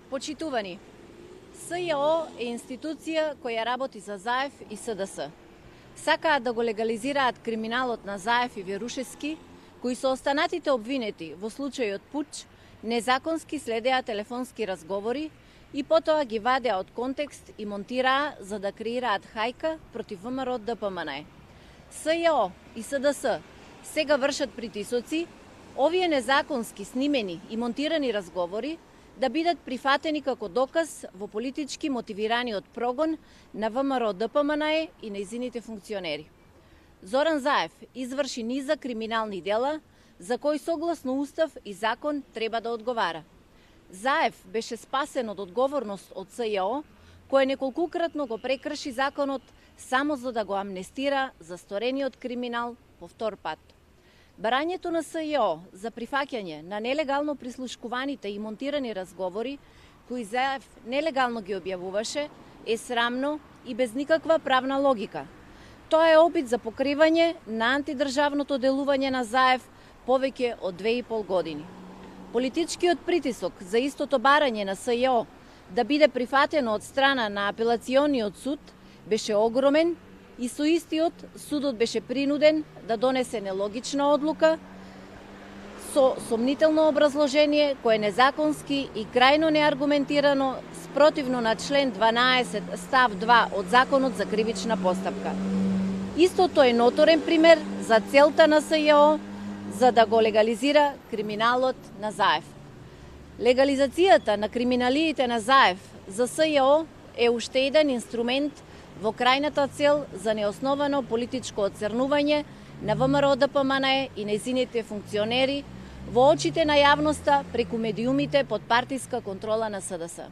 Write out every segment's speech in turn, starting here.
Почитувани, СЈО е институција која работи за ЗАЕФ и СДС. Сакаат да го легализираат криминалот на ЗАЕФ и Верушевски, кои со останатите обвинети во случајот Пуч незаконски следеа телефонски разговори и потоа ги вадеа од контекст и монтираа за да креираат хајка против ВМРО ДПМН. СЈО и СДС сега вршат притисоци овие незаконски снимени и монтирани разговори да бидат прифатени како доказ во политички мотивираниот прогон на ВМРО ДПМН и нејзините функционери. Зоран Заев изврши низа криминални дела за кои согласно устав и закон треба да одговара. Заев беше спасен од одговорност од СЈО, кој неколкукратно го прекрши законот само за да го амнестира за сторениот криминал по втор пат. Барањето на СЈО за прифаќање на нелегално прислушкуваните и монтирани разговори, кои Заев нелегално ги објавуваше, е срамно и без никаква правна логика. Тоа е опит за покривање на антидржавното делување на Заев повеќе од 2,5 години. Политичкиот притисок за истото барање на СЈО да биде прифатено од страна на апелациониот суд беше огромен и со истиот судот беше принуден да донесе нелогична одлука со сомнително образложение кое е незаконски и крајно неаргументирано спротивно на член 12 став 2 од Законот за кривична постапка. Истото е ноторен пример за целта на СЈО за да го легализира криминалот на Заев. Легализацијата на криминалиите на Заев за СЈО е уште еден инструмент во крајната цел за неосновано политичко оцрнување на ВМРО ДПМН и нејзините функционери во очите на јавноста преку медиумите под партиска контрола на СДС.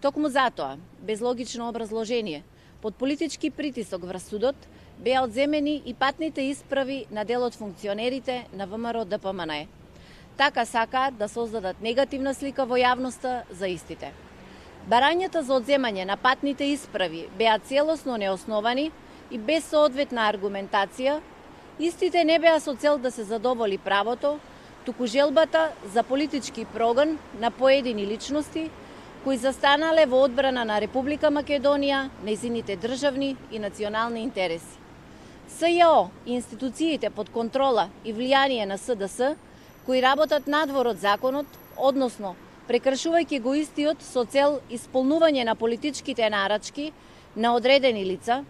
Токму затоа, без логично образложение, под политички притисок врз судот, беа одземени и патните исправи на дел од функционерите на ВМРО ДПМН. Така сакаат да создадат негативна слика во јавноста за истите. Барањата за одземање на патните исправи беа целосно неосновани и без соодветна аргументација. Истите не беа со цел да се задоволи правото, туку желбата за политички прогон на поедини личности кои застанале во одбрана на Република Македонија, нејзините државни и национални интереси. СЈО и институциите под контрола и влијание на СДС, кои работат надвор од законот, односно прекршувајќи го истиот со цел исполнување на политичките нарачки на одредени лица,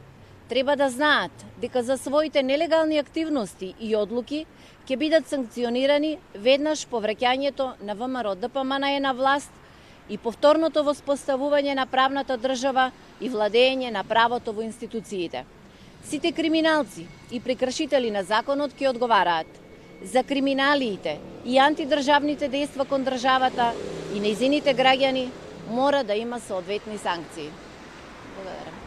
треба да знаат дека за своите нелегални активности и одлуки ќе бидат санкционирани веднаш по враќањето на ВМРО ДПМН на власт и повторното воспоставување на правната држава и владење на правото во институциите. Сите криминалци и прекршители на законот ќе одговараат. За криминалиите и антидржавните дејства кон државата и нејзините граѓани мора да има соодветни санкции. Благодарам.